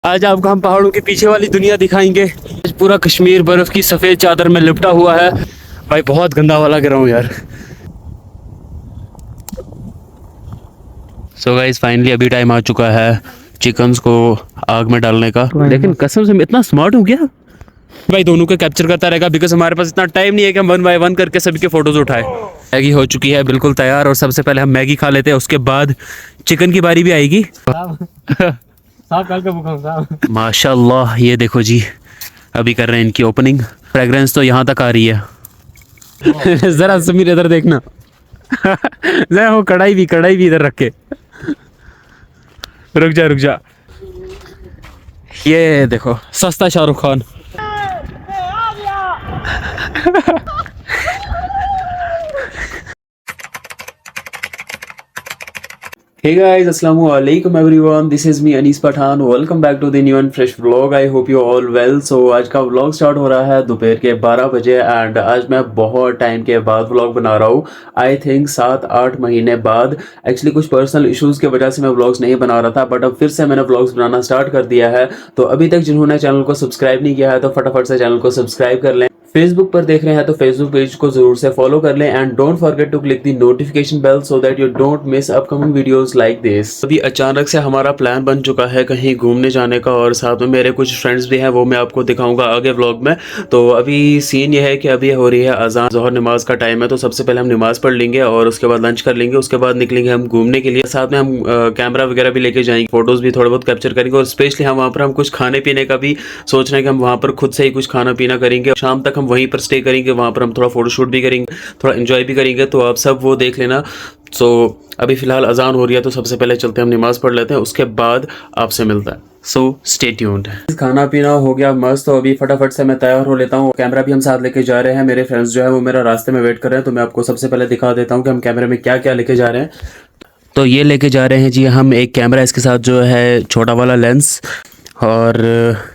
आज आपको हम पहाड़ों के पीछे वाली दुनिया दिखाएंगे। आज पूरा कश्मीर बर्फ की सफ़ेद चादर में लिपटा हुआ है। भाई बहुत गंदा वाला लग रहा हूँ यार। सो गाइस फाइनली अभी टाइम आ चुका है चिकन्स को आग में डालने का। लेकिन कसम से मैं इतना स्मार्ट हूँ क्या भाई, दोनों को कैप्चर करता रहेगा बिकॉज हमारे पास इतना टाइम नहीं है कि हम 1 बाय 1 करके सभी के फोटोज उठाए। मैगी हो चुकी है बिल्कुल तैयार और सबसे पहले हम मैगी खा लेते हैं, उसके बाद चिकन की बारी भी आएगी। माशाल्लाह ये देखो जी, अभी कर रहे हैं इनकी ओपनिंग। फ्रेग्रेंस तो यहाँ तक आ रही है। जरा समीर इधर देखना। जरा वो कढ़ाई भी इधर रख के। रुक जा। ये देखो सस्ता Shahrukh Khan. Hey guys, Assalamualaikum everyone. This is me Anis Pathan. Welcome back to the new and fresh vlog. I hope you all well. So आज का vlog स्टार्ट हो रहा है दोपहर के 12 बजे एंड आज मैं बहुत टाइम के बाद vlog बना रहा हूँ। आई थिंक 7-8 महीने बाद। एक्चुअली कुछ पर्सनल इश्यूज़ की वजह से मैं व्लॉग्स नहीं बना रहा था, बट अब फिर से मैंने व्लॉग्स बनाना स्टार्ट कर दिया है। तो अभी तक जिन्होंने चैनल को सब्सक्राइब नहीं किया है तो फटाफट से चैनल को सब्सक्राइब कर लें। फेसबुक पर देख रहे हैं तो फेसबुक पेज को जरूर से फॉलो कर लें and don't forget to click the notification bell so that you don't miss upcoming videos like this. अभी अचानक से हमारा प्लान बन चुका है कहीं घूमने जाने का और साथ में मेरे कुछ फ्रेंड्स भी हैं, वो मैं आपको दिखाऊंगा आगे व्लॉग में। तो अभी सीन ये है कि अभी हो रही है अजान, ज़ोहर नमाज का टाइम है, तो सबसे पहले हम नमाज पढ़ लेंगे और उसके बाद लंच कर लेंगे। उसके बाद निकलेंगे हम घूमने के लिए। साथ में हम कैमरा वगैरह भी लेके जाएंगे, फोटोज़ भी थोड़े बहुत कैप्चर करेंगे और स्पेशली हम वहाँ पर हम कुछ खाने पीने का भी सोच रहे हैं कि हम वहाँ पर खुद से ही कुछ खाना पीना करेंगे। शाम तक हम वहीं पर स्टे करेंगे, वहाँ पर हम थोड़ा फोटोशूट भी करेंगे, थोड़ा एंजॉय भी करेंगे, तो आप सब वो देख लेना। सो अभी फ़िलहाल अजान हो रही है तो सबसे पहले चलते हैं हम नमाज़ पढ़ लेते हैं, उसके बाद आपसे मिलता है। So stay tuned. खाना पीना हो गया मस्त, तो अभी फटाफट से मैं तैयार हो लेता हूँ। कैमरा भी हम साथ लेके जा रहे हैं, मेरे फ्रेंड्स जो है वो मेरा रास्ते में वेट कर रहे हैं, तो मैं आपको सबसे पहले दिखा देता हूँ कि हम कैमरे में क्या क्या लेके जा रहे हैं। तो ये लेके जा रहे हैं जी हम एक कैमरा, इसके साथ जो है छोटा वाला लेंस, और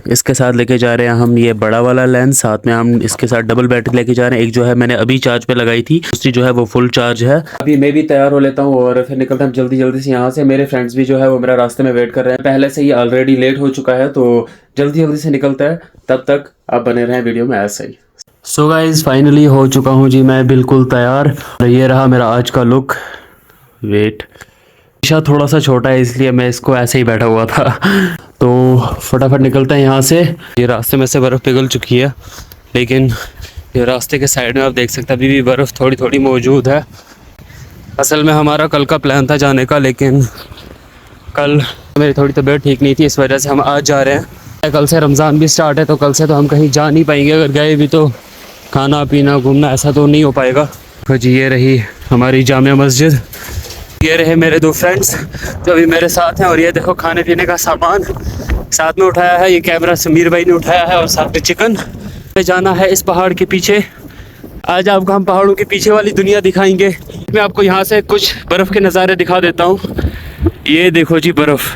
इसके साथ लेके जा रहे हैं हम ये बड़ा वाला लेंस। साथ में हम इसके साथ डबल बैटरी लेके जा रहे हैं, एक जो है मैंने अभी चार्ज पे लगाई थी, दूसरी जो है वो फुल चार्ज है। अभी मैं भी तैयार हो लेता हूँ और फिर निकलते हैं जल्दी से यहाँ से। मेरे फ्रेंड्स भी जो है वो मेरा रास्ते में वेट कर रहे हैं, पहले से ही ऑलरेडी लेट हो चुका है, तो जल्दी से निकलता है। तब तक आप बने रहें वीडियो में ऐसे ही। सो गाइज फाइनली हो चुका हूँ जी मैं बिल्कुल तैयार। ये रहा मेरा आज का लुक। वेट थोड़ा सा छोटा है इसलिए मैं इसको ऐसे ही बैठा हुआ था। तो फटाफट निकलते हैं यहाँ से। ये रास्ते में से बर्फ़ पिघल चुकी है, लेकिन ये रास्ते के साइड में आप देख सकते हैं अभी भी बर्फ़ थोड़ी मौजूद है। असल में हमारा कल का प्लान था जाने का, लेकिन कल मेरी थोड़ी तबीयत ठीक नहीं थी, इस वजह से हम आज जा रहे हैं। कल से रमज़ान भी स्टार्ट है, तो कल से तो हम कहीं जा नहीं पाएंगे, अगर गए भी तो खाना पीना घूमना ऐसा तो नहीं हो पाएगा। तो जी ये रही हमारी जामिया मस्जिद, ये रहे मेरे 2 फ्रेंड्स जो अभी मेरे साथ हैं, और ये देखो खाने पीने का सामान साथ में उठाया है। ये कैमरा समीर भाई ने उठाया है और साथ में चिकन। जाना है इस पहाड़ के पीछे। आज आपको हम पहाड़ों के पीछे वाली दुनिया दिखाएंगे। मैं आपको यहाँ से कुछ बर्फ़ के नज़ारे दिखा देता हूँ। ये देखो जी बर्फ़,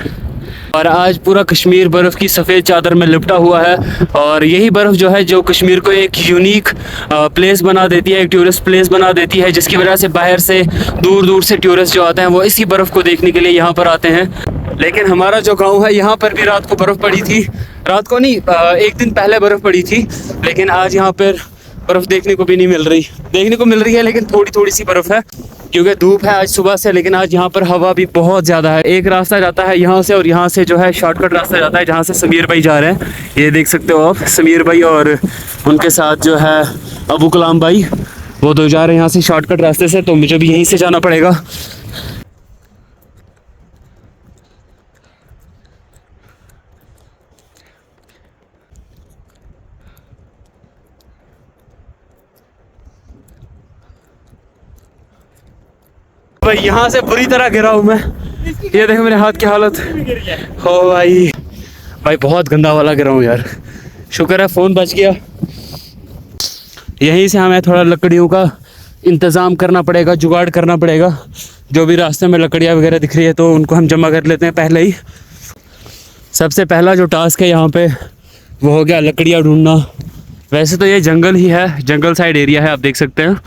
और आज पूरा कश्मीर बर्फ़ की सफ़ेद चादर में लिपटा हुआ है। और यही बर्फ़ जो है जो कश्मीर को एक यूनिक प्लेस बना देती है, एक टूरिस्ट प्लेस बना देती है, जिसकी वजह से बाहर से दूर से टूरिस्ट जो आते हैं वो इसी बर्फ़ को देखने के लिए यहाँ पर आते हैं। लेकिन हमारा जो गांव है यहाँ पर भी रात को बर्फ़ पड़ी थी, रात को नहीं, एक दिन पहले बर्फ़ पड़ी थी, लेकिन आज यहाँ पर बर्फ़ देखने को भी नहीं मिल रही। देखने को मिल रही है लेकिन थोड़ी सी बर्फ़ है, क्योंकि धूप है आज सुबह से। लेकिन आज यहाँ पर हवा भी बहुत ज़्यादा है। एक रास्ता जाता है यहाँ से, और यहाँ से जो है शॉर्टकट रास्ता जाता है जहाँ से समीर भाई जा रहे हैं। ये देख सकते हो आप, समीर भाई और उनके साथ जो है अबू कलाम भाई, वो 2 जा रहे हैं यहाँ से शॉर्टकट रास्ते से, तो मुझे भी यहीं से जाना पड़ेगा। भाई यहाँ से बुरी तरह गिरा हूँ मैं, ये देखो मेरे हाथ की हालत हो भाई बहुत गंदा वाला गिरा हूँ यार। शुक्र है फ़ोन बच गया। यहीं से हमें थोड़ा लकड़ियों का इंतज़ाम करना पड़ेगा, जुगाड़ करना पड़ेगा। जो भी रास्ते में लकड़ियाँ वगैरह दिख रही है तो उनको हम जमा कर लेते हैं पहले ही। सबसे पहला जो टास्क है यहाँ पे वो हो गया लकड़ियाँ ढूंढना। वैसे तो ये जंगल ही है, जंगल साइड एरिया है आप देख सकते हैं,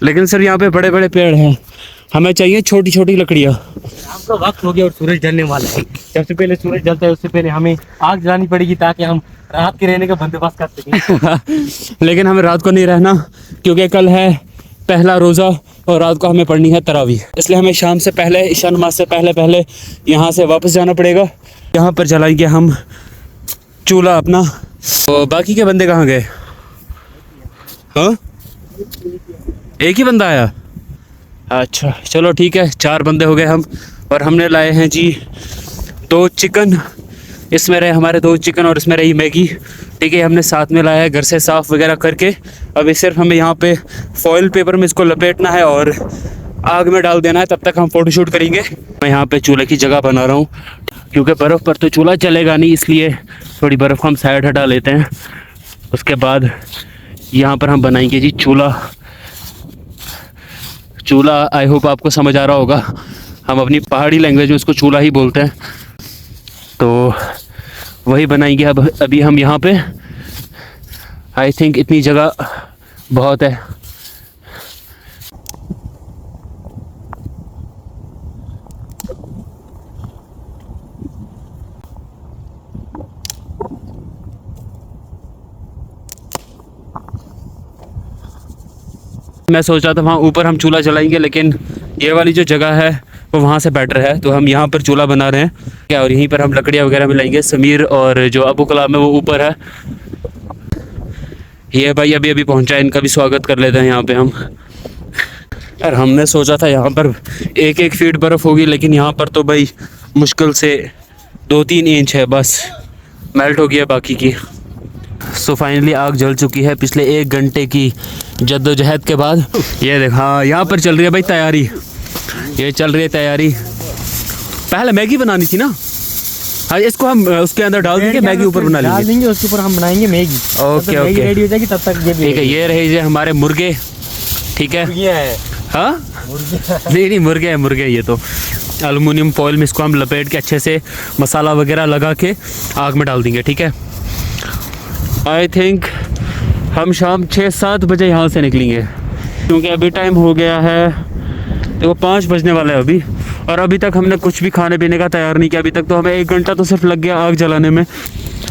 लेकिन सर यहाँ पे बड़े पेड़ हैं, हमें चाहिए छोटी छोटी लकड़ियाँ। शाम का वक्त हो गया और सूरज ढलने वाला है। सबसे पहले सूरज ढलता है उससे पहले हमें आग जलानी पड़ेगी ताकि हम रात के रहने का बंदोबस्त कर सकें। लेकिन हमें रात को नहीं रहना क्योंकि कल है पहला रोज़ा और रात को हमें पढ़नी है तरावी, इसलिए हमें शाम से पहले ईशा नमाज से पहले यहाँ से वापस जाना पड़ेगा। यहाँ पर जलाएंगे हम चूल्हा अपना। तो बाकी के बंदे कहाँ गए? हाँ, एक ही बंदा आया? अच्छा चलो ठीक है, 4 बंदे हो गए हम। और हमने लाए हैं जी 2 चिकन, इसमें रहे हमारे 2 चिकन और इसमें रही मैगी। ठीक है, हमने साथ में लाया है घर से साफ़ वगैरह करके। अभी सिर्फ हमें यहाँ पे फॉइल पेपर में इसको लपेटना है और आग में डाल देना है, तब तक हम फ़ोटोशूट करेंगे। मैं यहाँ पे चूल्हे की जगह बना रहा हूँ क्योंकि बर्फ़ पर तो चूल्हा चलेगा नहीं, इसलिए थोड़ी बर्फ़ हम साइड हटा लेते हैं। उसके बाद यहाँ पर हम बनाएंगे जी चूल्हा। आई होप आपको समझ आ रहा होगा, हम अपनी पहाड़ी लैंग्वेज में उसको चूल्हा ही बोलते हैं। तो वही बनाएंगे अभी हम यहाँ पे। आई थिंक इतनी जगह बहुत है। मैं सोच रहा था वहाँ ऊपर हम चूल्हा जलाएंगे, लेकिन ये वाली जो जगह है वो वहाँ से बेटर है, तो हम यहाँ पर चूल्हा बना रहे हैं क्या। और यहीं पर हम लकड़ियाँ वगैरह मिलाएंगे। समीर और जो अबू कलाम है वो ऊपर है। ये भाई अभी पहुँचा है, इनका भी स्वागत कर लेते हैं यहाँ पे हम। यार हमने सोचा था यहाँ पर 1-1 फीट बर्फ़ होगी, लेकिन यहाँ पर तो भाई मुश्किल से 2-3 इंच है, बस मेल्ट हो गया बाकी की। सो फाइनली आग जल चुकी है पिछले 1 घंटे की जद्दोजहद के बाद। ये देख, हाँ यहाँ पर चल रही है भाई तैयारी, ये चल रही है तैयारी। पहले मैगी बनानी थी ना। हाँ, इसको हम उसके अंदर डाल देंगे, मैगी ऊपर बना लेंगे, उसके ऊपर हम बनाएंगे मैगी। ओके ओके रेडी हो जाएगी तब तक ये ठीक है। ये रहे जे हमारे मुर्गे, ठीक है। हाँ नहीं मुर्गे ये तो एलुमिनियम फॉइल में इसको हम लपेट के अच्छे से मसाला वगैरह लगा के आग में डाल देंगे, ठीक है। आई थिंक हम शाम 6-7 बजे यहाँ से निकलेंगे क्योंकि अभी टाइम हो गया है, देखो 5 बजने वाला है अभी, और अभी तक हमने कुछ भी खाने पीने का तैयार नहीं किया। अभी तक तो हमें 1 घंटा तो सिर्फ लग गया आग जलाने में।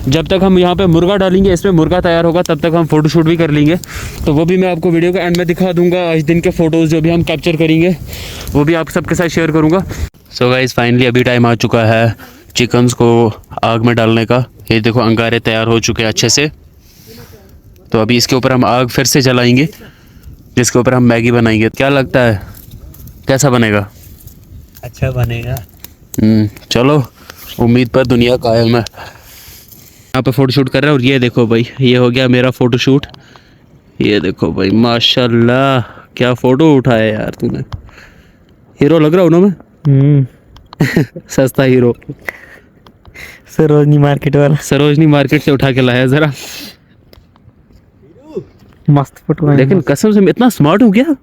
जब तक हम यहाँ पे मुर्गा डालेंगे, इसमें मुर्गा तैयार होगा, तब तक हम फ़ोटोशूट भी कर लेंगे। तो वो भी मैं आपको वीडियो के एंड में दिखा दूँगा। आज दिन के फ़ोटोज़ जो भी हम कैप्चर करेंगे वो भी आप सबके साथ शेयर करूँगा। सो गाइस फाइनली अभी टाइम आ चुका है चिकन्स को आग में डालने का। ये देखो अंगारे तैयार हो चुके हैं अच्छे से। तो अभी इसके ऊपर हम आग फिर से जलाएंगे, जिसके ऊपर हम मैगी बनाएंगे। क्या लगता है कैसा बनेगा? अच्छा बनेगा। चलो, उम्मीद पर दुनिया कायम है। यहाँ पे फ़ोटोशूट कर रहे हैं और ये देखो भाई, ये हो गया मेरा फ़ोटोशूट। ये देखो भाई माशाल्लाह क्या फ़ोटो उठाया यार तूने। हीरो लग रहा हूँ ना मैं? सस्ता हीरो। सरोजनी मार्केट से उठा के लाया ज़रा। मस्त फोटो है, लेकिन कसम से मैं इतना स्मार्ट हूँ क्या?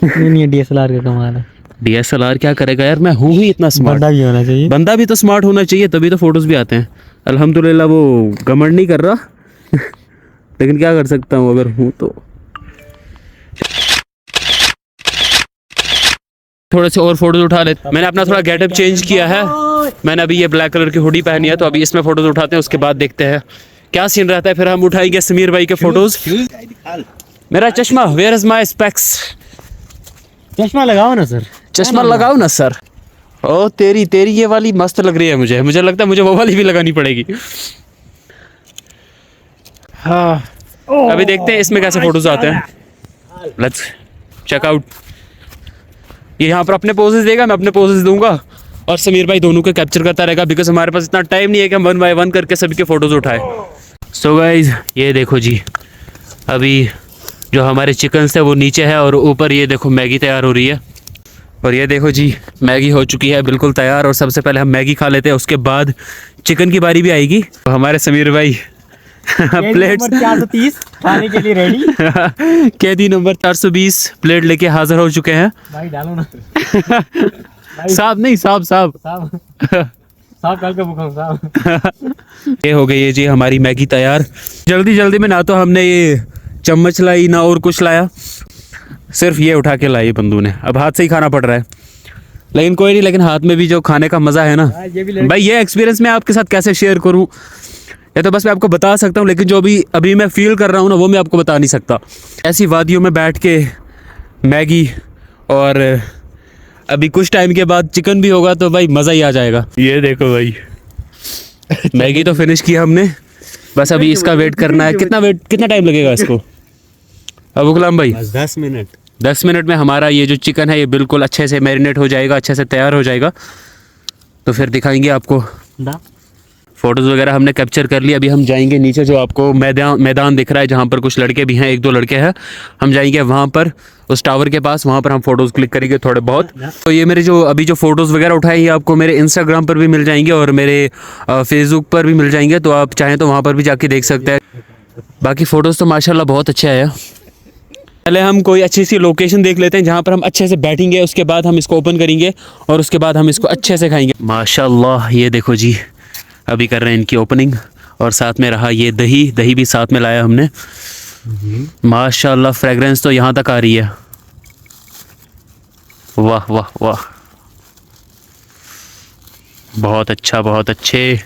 नहीं DSLR का कमाल है। DSLR क्या करेगा यार, मैं हूँ ही इतना स्मार्ट। बंदा भी होना चाहिए, बंदा भी तो स्मार्ट होना चाहिए, तभी तो फोटोज भी आते हैं। अल्हम्दुलिल्लाह वो घमंड नहीं कर रहा लेकिन क्या कर सकता हूँ अगर हूँ तो। थोड़े से और फोटोज उठा लेते। मैंने अपना थोड़ा गेटअप चेंज किया है। मैंने अभी ये ब्लैक कलर की हुडी पहनी है, तो अभी इसमें फोटोज उठाते हैं, उसके बाद देखते हैं क्या सीन रहता है। फिर हम उठाएंगे समीर भाई के फोटोज। मेरा चश्मा, वेयर इज माई स्पेक्स? चश्मा लगाओ ना सर, चश्मा लगाओ ना सर। ओ तेरी ये वाली मस्त लग रही है मुझे लगता है मुझे वो वाली भी लगानी पड़ेगी। हाँ अभी देखते हैं इसमें कैसे फोटोज आते हैं। Let's check out. ये यहाँ पर अपने पोजेस देगा, मैं अपने पोजेस दूंगा और समीर भाई दोनों को कैप्चर करता रहेगा, बिकॉज हमारे पास इतना टाइम नहीं है कि हम 1 बाय 1 करके सभी के फोटोज उठाए। सो गाइज ये देखो जी, अभी जो हमारे चिकन है वो नीचे है और ऊपर ये देखो मैगी तैयार हो रही है। और ये देखो जी मैगी हो चुकी है बिल्कुल तैयार। और सबसे पहले हम मैगी खा लेते हैं, उसके बाद चिकन की बारी भी आएगी। तो हमारे समीर भाई प्लेट्स 430 खाने के लिए रेडी। कैदी नंबर 420 प्लेट लेके हाजिर हो चुके हैं। भाई डालो ना साहब नहीं साहब साहब कल का भूखा साहब। ये हो गई है जी हमारी मैगी तैयार। जल्दी में ना तो हमने ये चम्मच लाई ना और कुछ लाया, सिर्फ ये उठा के लाई बंदू ने, अब हाथ से ही खाना पड़ रहा है, लेकिन कोई नहीं, लेकिन हाथ में भी जो खाने का मज़ा है ना भाई, ये एक्सपीरियंस मैं आपके साथ कैसे शेयर करूँ, या तो बस मैं आपको बता सकता हूँ, लेकिन जो अभी मैं फील कर रहा हूँ ना, वो मैं आपको बता नहीं सकता। ऐसी वादियों में बैठ के मैगी, और अभी कुछ टाइम के बाद चिकन भी होगा तो भाई मज़ा ही आ जाएगा। ये देखो भाई, मैगी तो फिनिश किया हमने, बस अभी इसका वेट करना है। कितना टाइम लगेगा इसको अबू गुलाम भाई? 10 मिनट में हमारा ये जो चिकन है ये बिल्कुल अच्छे से मैरिनेट हो जाएगा, अच्छे से तैयार हो जाएगा, तो फिर दिखाएंगे आपको। फ़ोटोज़ वगैरह हमने कैप्चर कर लिया। अभी हम जाएंगे नीचे, जो आपको मैदान दिख रहा है जहाँ पर कुछ लड़के भी हैं, 1-2 लड़के हैं, हम जाएंगे वहाँ पर, उस टावर के पास, वहाँ पर हम फ़ोटोज़ क्लिक करेंगे थोड़े बहुत। तो ये मेरे जो अभी जो फ़ोटोज़ वगैरह उठाए ये आपको मेरे इंस्टाग्राम पर भी मिल जाएंगे और मेरे फेसबुक पर भी मिल जाएंगे, तो आप चाहें तो वहाँ पर भी जाके देख सकते हैं। बाकी फ़ोटोज़ तो माशाल्लाह बहुत अच्छे आया। पहले हम कोई अच्छी सी लोकेशन देख लेते हैं जहाँ पर हम अच्छे से बैठेंगे, उसके बाद हम इसको ओपन करेंगे और उसके बाद हम इसको अच्छे से खाएंगे। माशाल्लाह, ये देखो जी, अभी कर रहे हैं इनकी ओपनिंग, और साथ में रहा ये दही भी साथ में लाया हमने। माशाल्लाह, फ्रेगरेंस तो यहाँ तक आ रही है। वाह वाह वाह, बहुत अच्छा, बहुत अच्छे।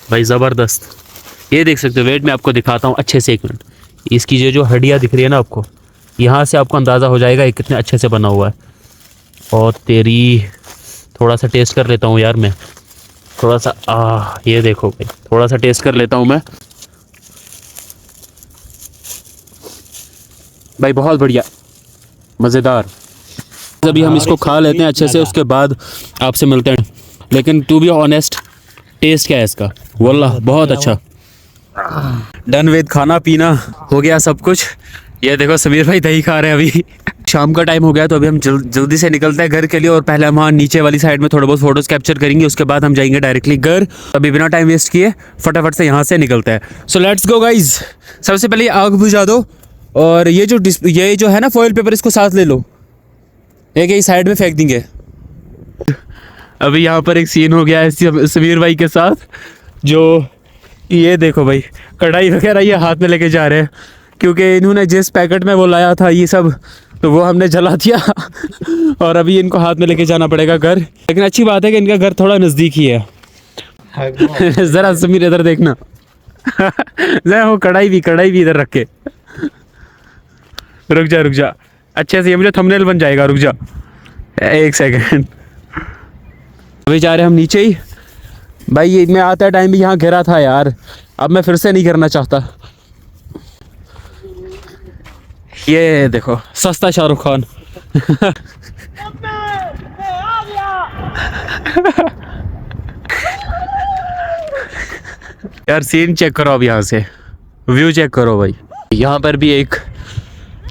भाई ज़बरदस्त। ये देख सकते हो, वेट मैं आपको दिखाता हूँ अच्छे से, 1 मिनट। इसकी जो हड्डियाँ दिख रही है ना आपको, यहाँ से आपको अंदाज़ा हो जाएगा ये कितने अच्छे से बना हुआ है। और तेरी थोड़ा सा टेस्ट कर लेता हूँ यार मैं, थोड़ा सा। ये देखो भाई, थोड़ा सा टेस्ट कर लेता हूँ मैं भाई, बहुत बढ़िया, मज़ेदार। अभी हम इसको खा लेते हैं अच्छे से, उसके बाद आपसे मिलते हैं। लेकिन टू बी ऑनेस्ट, टेस्ट क्या है इसका, वल्लाह बहुत अच्छा। डन विद खाना पीना हो गया सब कुछ। ये देखो समीर भाई दही खा रहे हैं। अभी शाम का टाइम हो गया, तो अभी हम जल्दी से निकलते हैं घर के लिए, और पहले हम वहाँ नीचे वाली साइड में थोड़े बहुत फोटोज़ कैप्चर करेंगे, उसके बाद हम जाएंगे डायरेक्टली घर। अभी बिना टाइम वेस्ट किए फटाफट से यहाँ से निकलते हैं। So let's go guys. सबसे पहले आग बुझा दो, और ये जो है ना फॉइल पेपर, इसको साथ ले लो, एक ही साइड में फेंक देंगे। अभी यहाँ पर एक सीन हो गया है समीर भाई के साथ, जो ये देखो भाई, कढ़ाई वगैरह ये हाथ में लेके जा रहे हैं, क्योंकि इन्होंने जिस पैकेट में वो लाया था ये सब, तो वो हमने जला दिया और अभी इनको हाथ में लेके जाना पड़ेगा घर। लेकिन अच्छी बात है कि इनका घर थोड़ा नज़दीक ही है। ज़रा समीर इधर देखना, ज़रा वो कढ़ाई भी इधर रख के। रुक जा अच्छे से, ये मुझे थंबनेल बन जाएगा, रुक जा 1 सेकंड। अभी जा रहे हम नीचे ही भाई। ये मैं आता टाइम भी यहाँ गिरा था यार, अब मैं फिर से नहीं करना चाहता। ये देखो सस्ता शाहरुख खान। यार सीन चेक करो, अब यहाँ से व्यू चेक करो भाई। यहाँ पर भी एक,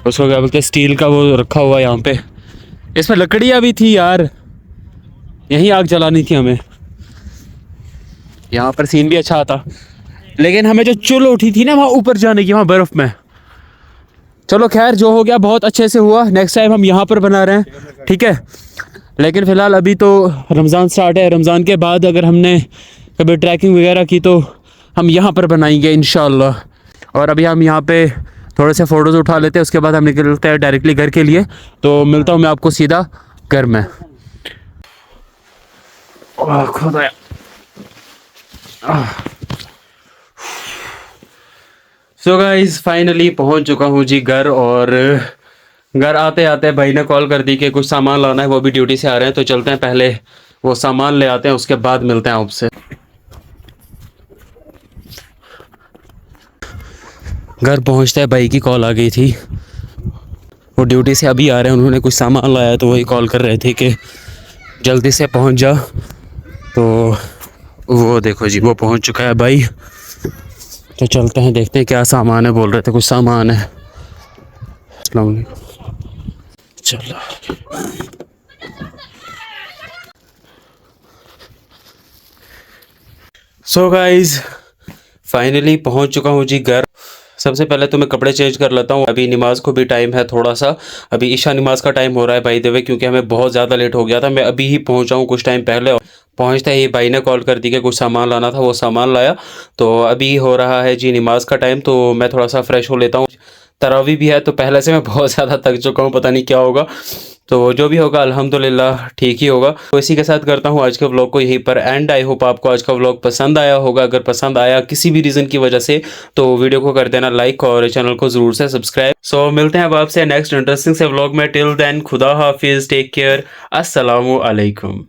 उसको क्या बोलते हैं, स्टील का वो रखा हुआ है यहाँ पे, इसमें लकड़ियाँ भी थी यार, यहीं आग जलानी थी हमें। यहाँ पर सीन भी अच्छा आता, लेकिन हमें जो चुल उठी थी ना वहाँ ऊपर जाने की, वहाँ बर्फ़ में। चलो खैर, जो हो गया बहुत अच्छे से हुआ। नेक्स्ट टाइम हम यहाँ पर बना रहे हैं, ठीक है। लेकिन फ़िलहाल अभी तो रमज़ान स्टार्ट है, रमज़ान के बाद अगर हमने कभी ट्रैकिंग वगैरह की तो हम यहाँ पर बनाएंगे इंशाल्लाह। और अभी हम यहाँ पे थोड़े से फ़ोटोज़ उठा लेते हैं, उसके बाद हम निकलते हैं डायरेक्टली घर के लिए। तो मिलता हूँ मैं आपको सीधा घर में। खुदा, सो गाइस फाइनली पहुंच चुका हूँ जी घर। और घर आते आते भाई ने कॉल कर दी कि कुछ सामान लाना है, वो भी ड्यूटी से आ रहे हैं, तो चलते हैं पहले वो सामान ले आते हैं, उसके बाद मिलते हैं आपसे। घर पहुंचते हैं भाई की कॉल आ गई थी, वो ड्यूटी से अभी आ रहे हैं, उन्होंने कुछ सामान लाया, तो वही कॉल कर रहे थे कि जल्दी से पहुंच जा। तो वो देखो जी, वो पहुंच चुका है भाई। तो चलते हैं, देखते हैं क्या सामान है। बोल रहे थे कुछ सामान है। अस्सलाम वालेकुम। चलो सो गाइज फाइनली पहुंच चुका हूँ जी घर। सबसे पहले तो मैं कपड़े चेंज कर लेता हूँ, अभी नमाज को भी टाइम है थोड़ा सा, अभी ईशा नमाज का टाइम हो रहा है भाई देवे, क्योंकि हमें बहुत ज़्यादा लेट हो गया था। मैं अभी ही पहुँचा हूँ कुछ टाइम पहले। पहुँचते ही भाई ने कॉल कर दी कि कुछ सामान लाना था, वो सामान लाया। तो अभी हो रहा है जी नमाज का टाइम, तो मैं थोड़ा सा फ्रेश हो लेता हूँ तरावी भी है, तो पहले से मैं बहुत ज़्यादा थक चुका हूँ, पता नहीं क्या होगा। तो जो भी होगा अल्हम्दुलिल्लाह ठीक ही होगा। तो इसी के साथ करता हूँ आज के व्लॉग को यहीं पर एंड। आई होप आपको आज का व्लॉग पसंद आया होगा। अगर पसंद आया किसी भी रीज़न की वजह से तो वीडियो को कर देना लाइक और चैनल को ज़रूर से सब्सक्राइब। सो मिलते हैं अब आपसे नेक्स्ट इंटरेस्टिंग से व्लॉग में। टिल देन खुदा हाफिज़, टेक केयर, अस्सलामु अलैकुम।